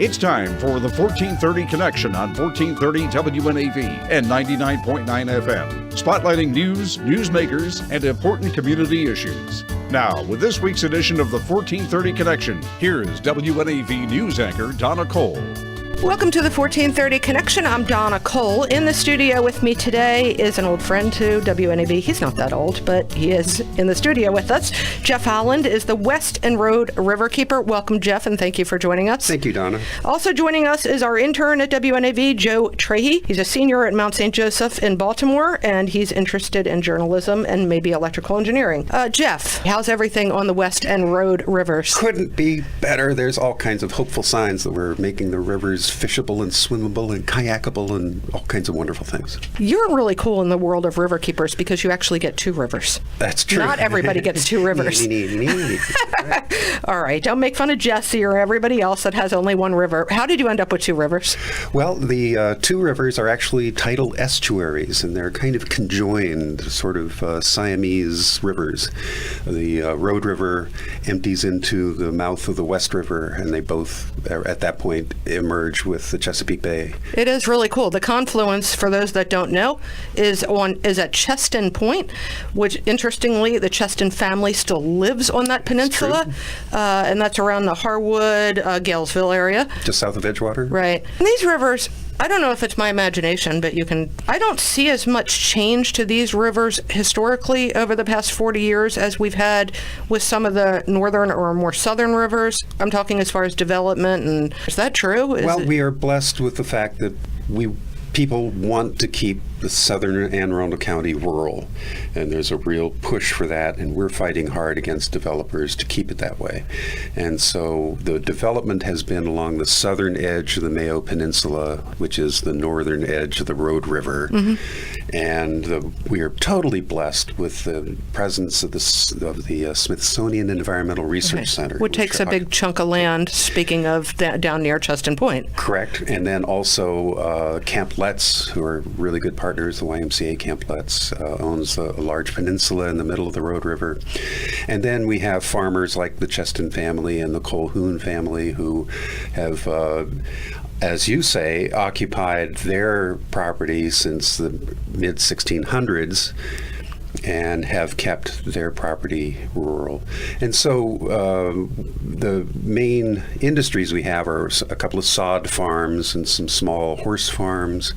It's time for the 1430 Connection on 1430 WNAV and 99.9 FM, spotlighting news, newsmakers, and important community issues. Now, with this week's edition of the 1430 Connection, here is WNAV news anchor Donna Cole. Welcome to the 1430 Connection. I'm Donna Cole. In the studio with me today is an old friend to WNAV. He's not that old, but he is in the studio with us. Jeff Holland is the West and Rhode Riverkeeper. Welcome, Jeff, and thank you for joining us. Thank you, Donna. Also joining us is our intern at WNAV, Joe Trahey. He's a senior at Mount St. Joseph in Baltimore, and he's interested in journalism and maybe electrical engineering. Jeff, how's everything on the West and Rhode rivers? Couldn't be better. There's all kinds of hopeful signs that we're making the rivers fishable and swimmable and kayakable and all kinds of wonderful things. You're really cool in the world of river keepers because you actually get two rivers. That's true. Not everybody gets two rivers. All right. Don't make fun of Jesse or everybody else that has only one river. How did you end up with two rivers? Well, the two rivers are actually tidal estuaries, and they're kind of conjoined, sort of Siamese rivers. The Rhode River empties into the mouth of the West River, and they both, at that point, emerge with the Chesapeake Bay. It is really cool. The confluence, for those that don't know, is at Cheston Point, which, interestingly, the Cheston family still lives on that peninsula, and that's around the Harwood, Galesville area. Just south of Edgewater? Right. And these rivers, I don't know if it's my imagination, but I don't see as much change to these rivers historically over the past 40 years as we've had with some of the northern or more southern rivers. I'm talking as far as development, and is that true? We are blessed with the fact that people want to keep the southern Anne Arundel County rural, and there's a real push for that, and we're fighting hard against developers to keep it that way. And so the development has been along the southern edge of the Mayo Peninsula, which is the northern edge of the Rhode River. Mm-hmm. And we are totally blessed with the presence of the Smithsonian Environmental Research Center. Which takes a big chunk of land, speaking of down near Cheston Point. Correct. And then also Camp Letts, who are really good partners. The YMCA Camp Letts owns a large peninsula in the middle of the Rhode River. And then we have farmers like the Cheston family and the Colhoun family who have, as you say, occupied their property since the mid-1600s and have kept their property rural. And so the main industries we have are a couple of sod farms and some small horse farms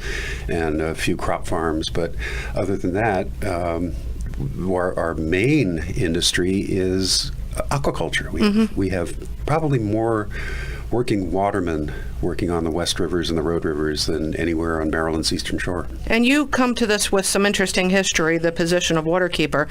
and a few crop farms. But other than that, our main industry is aquaculture. We have probably more working watermen working on the West Rivers and the Rhode Rivers than anywhere on Maryland's eastern shore. And you come to this with some interesting history, the position of waterkeeper.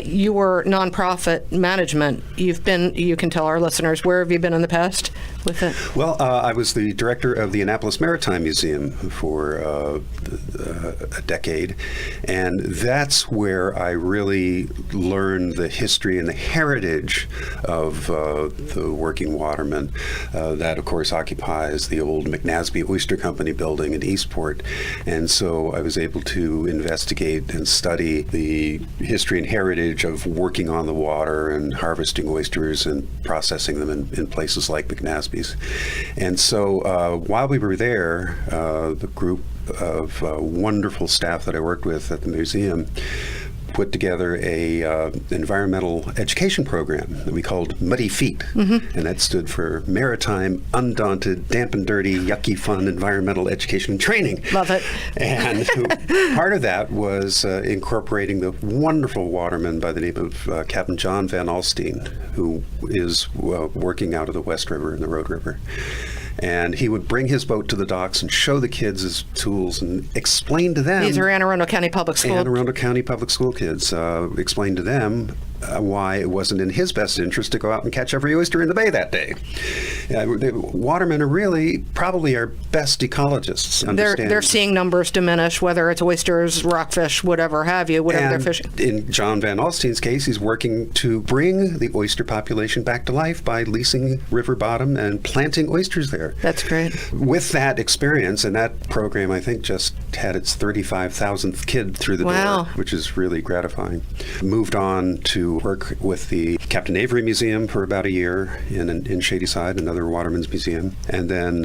You were nonprofit management. You can tell our listeners, where have you been in the past with it? Well, I was the director of the Annapolis Maritime Museum for a decade, and that's where I really learned the history and the heritage of the working watermen. That, of course, occupies the old McNasby Oyster Company building in Eastport. And so I was able to investigate and study the history and heritage of working on the water and harvesting oysters and processing them in places like McNasby's. And so while we were there, the group of wonderful staff that I worked with at the museum put together a environmental education program that we called Muddy Feet. Mm-hmm. And that stood for Maritime, Undaunted, Damp and Dirty, Yucky Fun Environmental Education and Training. Love it. And part of that was incorporating the wonderful waterman by the name of Captain John Van Alstine, who is working out of the West River and the Rhode River. And he would bring his boat to the docks and show the kids his tools and explain to them. These are Anne Arundel County Public School. Anne Arundel County Public School kids. Explain to them why it wasn't in his best interest to go out and catch every oyster in the bay that day. The watermen are really probably our best ecologists. They're seeing numbers diminish, whether it's oysters, rockfish, whatever have you, whatever they're fishing. In John Van Alstine's case, he's working to bring the oyster population back to life by leasing river bottom and planting oysters there. That's great. With that experience, and that program, I think, just had its 35,000th kid through the door, which is really gratifying. Moved on to to work with the Captain Avery Museum for about a year in Shadyside, another waterman's museum. And then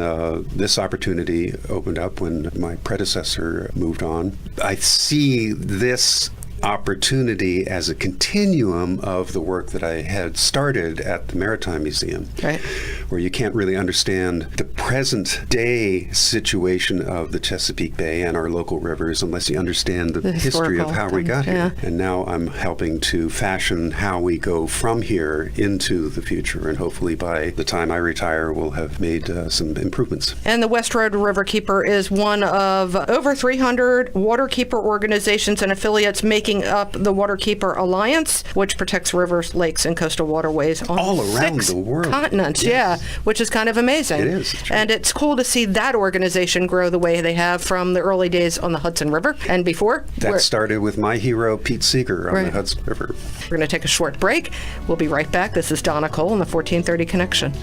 this opportunity opened up when my predecessor moved on. I see this opportunity as a continuum of the work that I had started at the Maritime Museum, Right. where you can't really understand the present day situation of the Chesapeake Bay and our local rivers unless you understand the history of how we got here. And now I'm helping to fashion how we go from here into the future, and hopefully by the time I retire we'll have made some improvements. And the West Rhode Riverkeeper is one of over 300 waterkeeper organizations and affiliates making up the Waterkeeper Alliance, which protects rivers, lakes, and coastal waterways on all around 6 the world. continents. Yes. Yeah, which is kind of amazing. It is. It's true. And it's cool to see that organization grow the way they have from the early days on the Hudson River and before. That started with my hero, Pete Seeger, on Right. the Hudson River. We're going to take a short break. We'll be right back. This is Donna Cole on the 1430 Connection.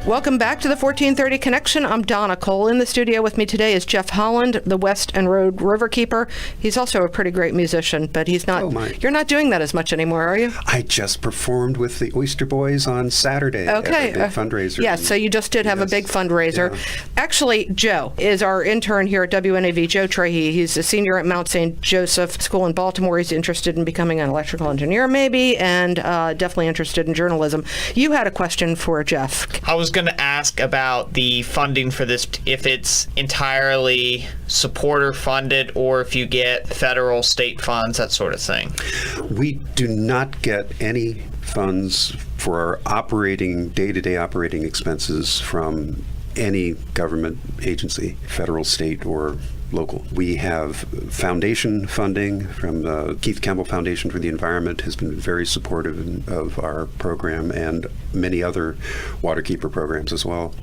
Welcome back to the 1430 Connection. I'm Donna Cole. In the studio with me today is Jeff Holland, the West and Rhode Riverkeeper. He's also a pretty great musician, but he's not. Oh, my. You're not doing that as much anymore, are you? I just performed with the Oyster Boys on Saturday Okay. at a big fundraiser. Yeah, so you just did have a big fundraiser. Yeah. Actually, Joe is our intern here at WNAV, Joe Trahey. He's a senior at Mount St. Joseph School in Baltimore. He's interested in becoming an electrical engineer, maybe, and definitely interested in journalism. You had a question for Jeff. I was going to ask about the funding for this, if it's entirely supporter funded or if you get federal, state funds, that sort of thing. We do not get any funds for our operating, day-to-day operating expenses from any government agency, federal, state, or local. We have foundation funding from the Keith Campbell Foundation for the Environment has been very supportive of our program and many other waterkeeper programs as well.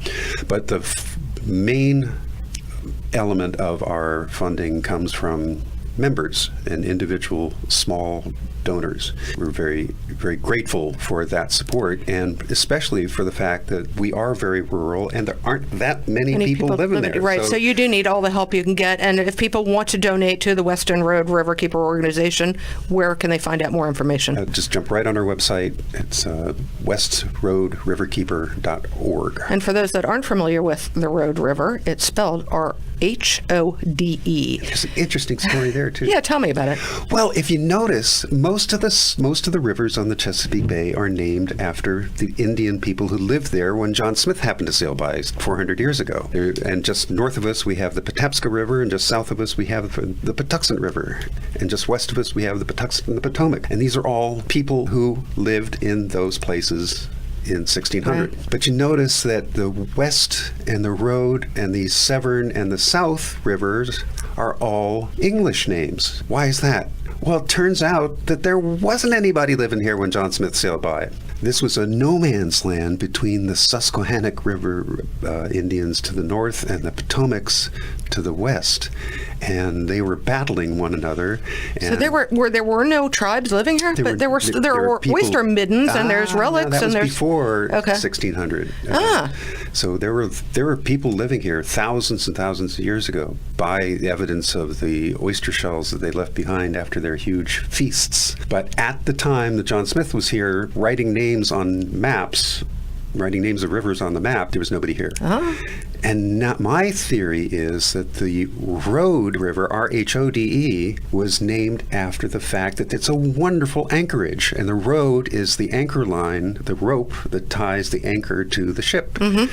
But the main element of our funding comes from members and individual small donors. We're very, very grateful for that support, and especially for the fact that we are very rural and there aren't that many people living there. Right, so you do need all the help you can get. And if people want to donate to the West and Rhode Riverkeeper organization, where can they find out more information? Just jump right on our website. It's westroadriverkeeper.org. And for those that aren't familiar with the Rhode River, it's spelled R-H-O-D-E. There's an interesting story there too. Yeah, tell me about it. Well, if you notice, most of the rivers on the Chesapeake Bay are named after the Indian people who lived there when John Smith happened to sail by 400 years ago. And just north of us, we have the Patapsco River, and just south of us, we have the Patuxent River, and just west of us, we have the Patuxent and the Potomac. And these are all people who lived in those places in 1600. Right. But you notice that the West and the Rhode and the Severn and the South rivers are all English names. Why is that? Well, it turns out that there wasn't anybody living here when John Smith sailed by. This was a no man's land between the Susquehannock River Indians to the north and the Potomacs to the west, and they were battling one another. And So there were no tribes living here, but there were people, oyster middens and there's relics that and was there's before Okay. 1600. Ah. So there were people living here thousands and thousands of years ago by the evidence of the oyster shells that they left behind after their huge feasts. But at the time that John Smith was here writing names on maps, writing names of rivers on the map, there was nobody here. Ah. And now my theory is that the Rhode River, R-H-O-D-E, was named after the fact that it's a wonderful anchorage. And the road is the anchor line, the rope that ties the anchor to the ship. Mm-hmm.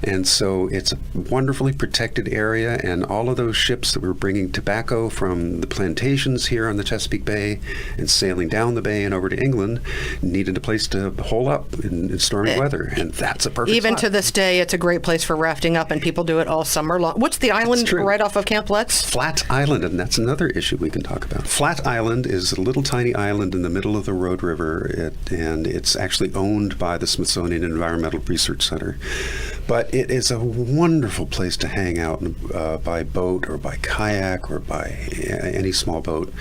And so it's a wonderfully protected area, and all of those ships that were bringing tobacco from the plantations here on the Chesapeake Bay and sailing down the bay and over to England needed a place to hole up in stormy weather, and that's a perfect Even spot. to this day, it's a great place for rafting up, and people do it all summer long. What's the island true. right off of Camp Letts? Flat Island, and that's another issue we can talk about. Flat Island is a little tiny island in the middle of the Rhode River, and it's actually owned by the Smithsonian Environmental Research Center. But it is a wonderful place to hang out by boat or by kayak or by any small boat.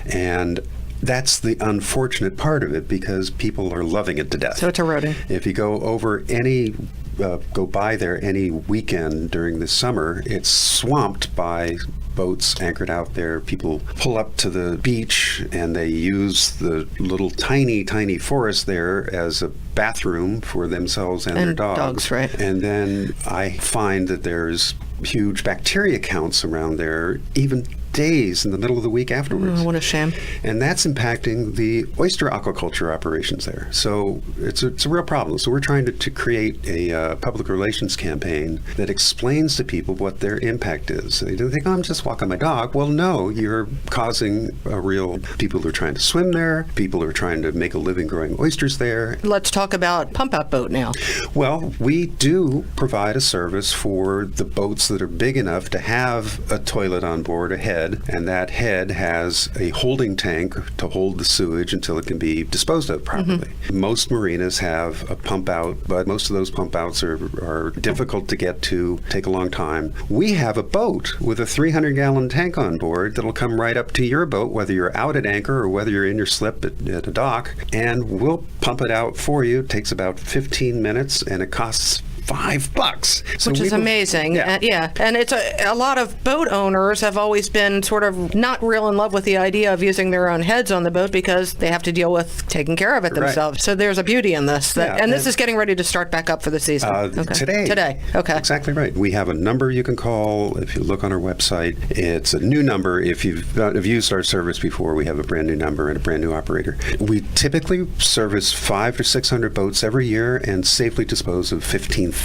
And that's the unfortunate part of it, because people are loving it to death. So it's eroding. If you go over any go by there any weekend during the summer, it's swamped by boats anchored out there. People pull up to the beach and they use the little tiny forest there as a bathroom for themselves and their dogs. Right. And then I find that there's huge bacteria counts around there, even days in the middle of the week afterwards. Oh, what a shame. And that's impacting the oyster aquaculture operations there. So it's a real problem. So we're trying to create a public relations campaign that explains to people what their impact is. They don't think, oh, I'm just walking my dog. Well, no, you're causing a real people who are trying to swim there, people who are trying to make a living growing oysters there. Let's talk about pump-out boat now. Well, we do provide a service for the boats that are big enough to have a toilet on board, a head, and that head has a holding tank to hold the sewage until it can be disposed of properly. Most marinas have a pump out, but most of those pump outs are difficult to get to, take a long time. We have a boat with a 300-gallon tank on board that'll come right up to your boat, whether you're out at anchor or whether you're in your slip at a dock, and we'll pump it out for you. It takes about 15 minutes, and it costs $5. So which is amazing. Yeah. And it's a lot of boat owners have always been sort of not real in love with the idea of using their own heads on the boat because they have to deal with taking care of it themselves. Right. So there's a beauty in this. And this is getting ready to start back up for the season. Today. Okay. Exactly right. We have a number you can call if you look on our website. It's a new number. If you've used our service before, we have a brand new number and a brand new operator. We typically service 500 or 600 boats every year and safely dispose of 15,000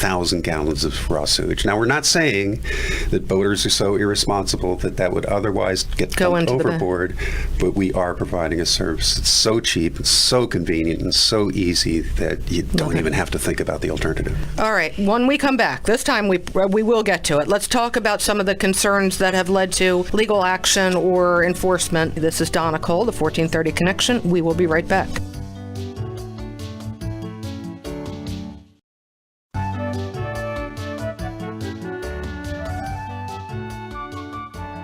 gallons of raw sewage. Now, we're not saying that boaters are so irresponsible that would otherwise get dumped overboard, but we are providing a service that's so cheap, and so convenient, and so easy that you don't even have to think about the alternative. All right. When we come back, this time we will get to it. Let's talk about some of the concerns that have led to legal action or enforcement. This is Donna Cole, the 1430 Connection. We will be right back.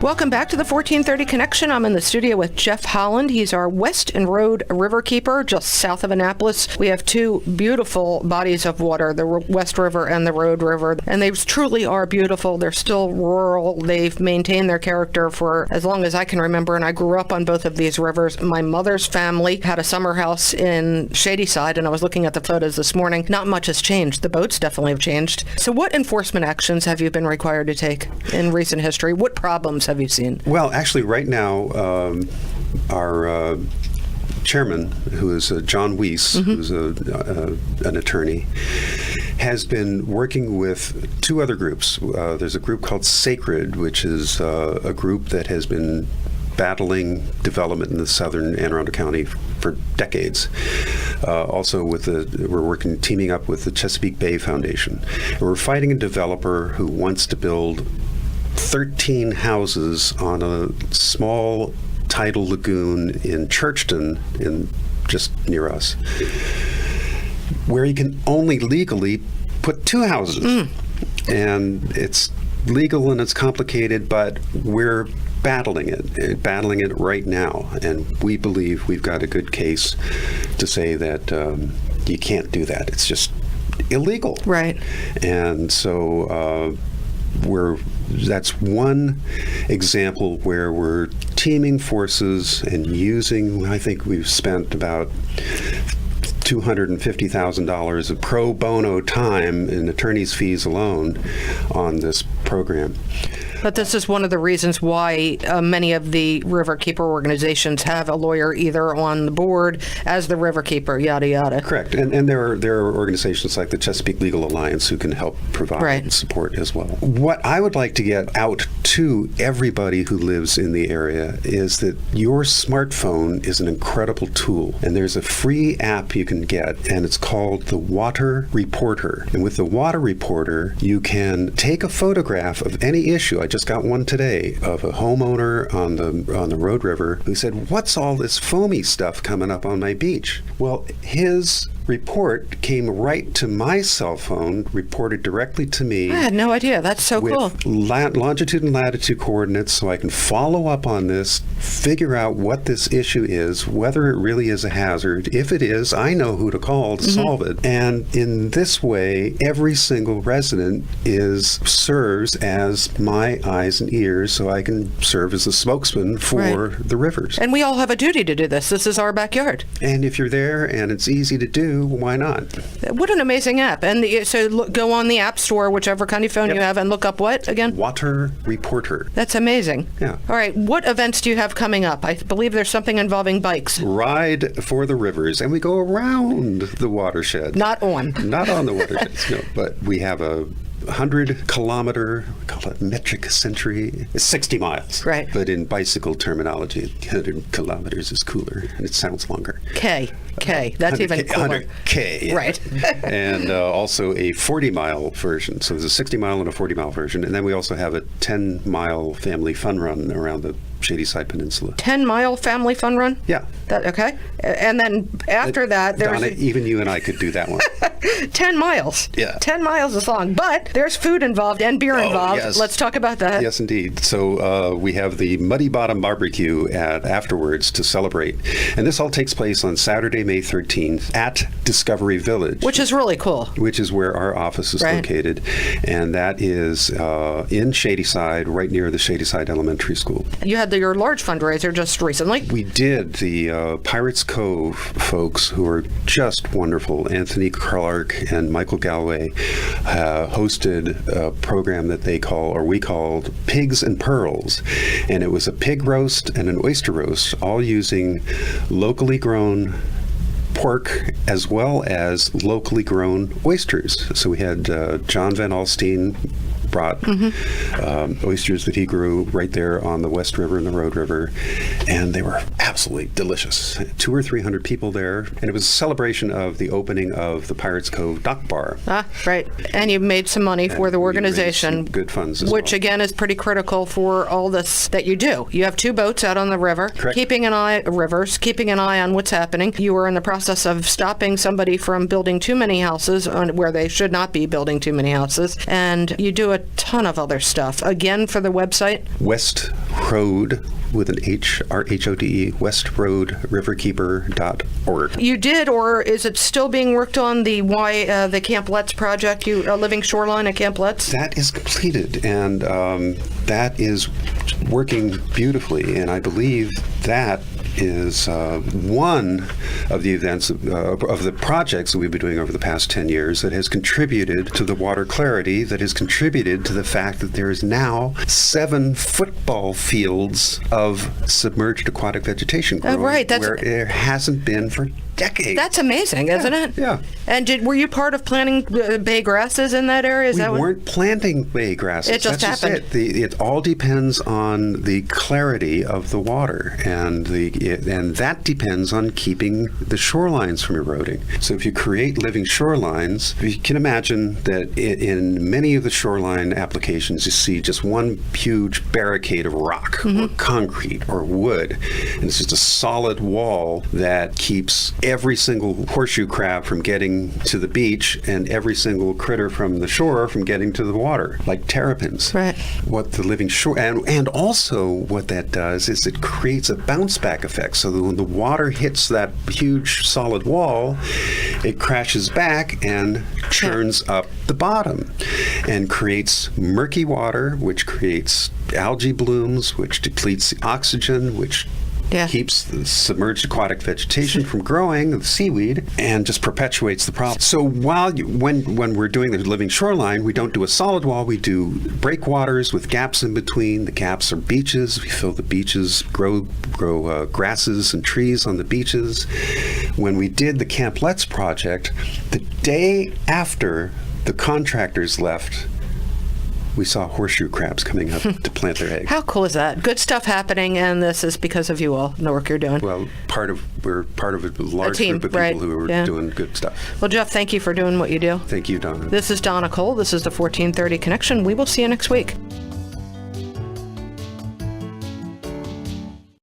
Welcome back to the 1430 Connection. I'm in the studio with Jeff Holland. He's our West and Rhode Riverkeeper, just south of Annapolis. We have two beautiful bodies of water, the West River and the Rhode River, and they truly are beautiful. They're still rural. They've maintained their character for as long as I can remember, and I grew up on both of these rivers. My mother's family had a summer house in Shadyside, and I was looking at the photos this morning. Not much has changed. The boats definitely have changed. So what enforcement actions have you been required to take in recent history? What problems have you seen? Well, actually, right now, our chairman, who is John Weiss, who's an attorney, has been working with two other groups. There's a group called Sacred, which is a group that has been battling development in the southern Anne Arundel County for decades. Also, we're teaming up with the Chesapeake Bay Foundation. And we're fighting a developer who wants to build 13 houses on a small tidal lagoon in Churchton, just near us, where you can only legally put 2 houses. And it's legal and it's complicated, but we're battling it right now. And we believe we've got a good case to say that you can't do that. It's just illegal. Right. And so that's one example where we're teaming forces and using, I think we've spent about $250,000 of pro bono time in attorney's fees alone on this program. But this is one of the reasons why many of the Riverkeeper organizations have a lawyer either on the board as the Riverkeeper, yada, yada. Correct. And there are organizations like the Chesapeake Legal Alliance who can help provide support as well. What I would like to get out to everybody who lives in the area is that your smartphone is an incredible tool. And there's a free app you can get, and it's called the Water Reporter. And with the Water Reporter, you can take a photograph of any issue. I just got one today of a homeowner on the Rhode River who said, "What's all this foamy stuff coming up on my beach?" Well, his report came right to my cell phone, reported directly to me. I had no idea. That's so with cool. longitude and latitude coordinates, so I can follow up on this, figure out what this issue is, whether it really is a hazard. If it is, I know who to call to solve it. And in this way, every single resident serves as my eyes and ears, so I can serve as a spokesman for the rivers. And we all have a duty to do this. This is our backyard. And if you're there and it's easy to do, why not? What an amazing app. And go on the App Store, whichever kind of phone you have, and look up what again? Water Reporter. That's amazing. Yeah. All right. What events do you have coming up? I believe there's something involving bikes. Ride for the rivers, and we go around the watershed. Not on. Not on the watershed, no. But we have a 100-kilometer, we call it metric century. It's 60 miles. Right. But in bicycle terminology, 100 kilometers is cooler, and it sounds longer. K. That's even cooler. 100K. Right. And also a 40-mile version. So there's a 60-mile and a 40-mile version. And then we also have a 10-mile family fun run around the Shadyside Peninsula. 10-mile family fun run? Yeah. Okay. And then after that, there's... Donna, even you and I could do that one. 10 miles. Yeah. 10 miles is long. But there's food involved and beer involved. Yes. Let's talk about that. Yes, indeed. So we have the Muddy Bottom Barbecue afterwards to celebrate. And this all takes place on Saturday, May 13th at Discovery Village. Which is really cool. Which is where our office is located. And that is in Shadyside, right near the Shadyside Elementary School. You had your large fundraiser just recently. We did. The Pirates Cove folks, who are just wonderful, Anthony Clark and Michael Galway, hosted a program that we called Pigs and Pearls. And it was a pig roast and an oyster roast, all using locally grown pork as well as locally grown oysters. So we had John Van Alstine brought oysters that he grew right there on the West River and the Rhode River, and they were absolutely delicious. 200 or 300 people there, and it was a celebration of the opening of the Pirates Cove Dock Bar. Right. And you made some money for the organization. Good funds as which well. Again is pretty critical for all this that you do. You have 2 boats out on the river, Correct. keeping an eye on what's happening. You were in the process of stopping somebody from building too many houses where they should not be building too many houses, and you do a ton of other stuff. Again, for the website? West Rhode, with an H, R-H-O-D-E, westrhoderiverkeeper.org. You did, or is it still being worked on, the Camp Letts project, Living Shoreline at Camp Letts? That is completed, and that is working beautifully, and I believe that is one of the events of the projects that we've been doing over the past 10 years that has contributed to the water clarity, that has contributed to the fact that there is now 7 football fields of submerged aquatic vegetation growing, right, where there hasn't been for decades. That's amazing, isn't it? Yeah. And were you part of planting bay grasses in that area? We weren't planting bay grasses. It just happened. It all depends on the clarity of the water, and that depends on keeping the shorelines from eroding. So if you create living shorelines, you can imagine that in many of the shoreline applications, you see just one huge barricade of rock or concrete or wood, and it's just a solid wall that keeps every single horseshoe crab from getting to the beach and every single critter from the shore from getting to the water, like terrapins. Right. What the living shore, and also what that does is it creates a bounce back effect. So that when the water hits that huge solid wall, it crashes back and churns up the bottom and creates murky water, which creates algae blooms, which depletes the oxygen, which keeps the submerged aquatic vegetation from growing, the seaweed, and just perpetuates the problem. So when we're doing the living shoreline, we don't do a solid wall, we do breakwaters with gaps in between. The gaps are beaches. We fill the beaches, grow grasses and trees on the beaches. When we did the Camp Letts project, the day after the contractors left, we saw horseshoe crabs coming up to plant their eggs. How cool is that? Good stuff happening, and this is because of you all and the work you're doing. Well, we're part of a large team, group of people who are doing good stuff. Well, Jeff, thank you for doing what you do. Thank you, Donna. This is Donna Cole. This is the 1430 Connection. We will see you next week.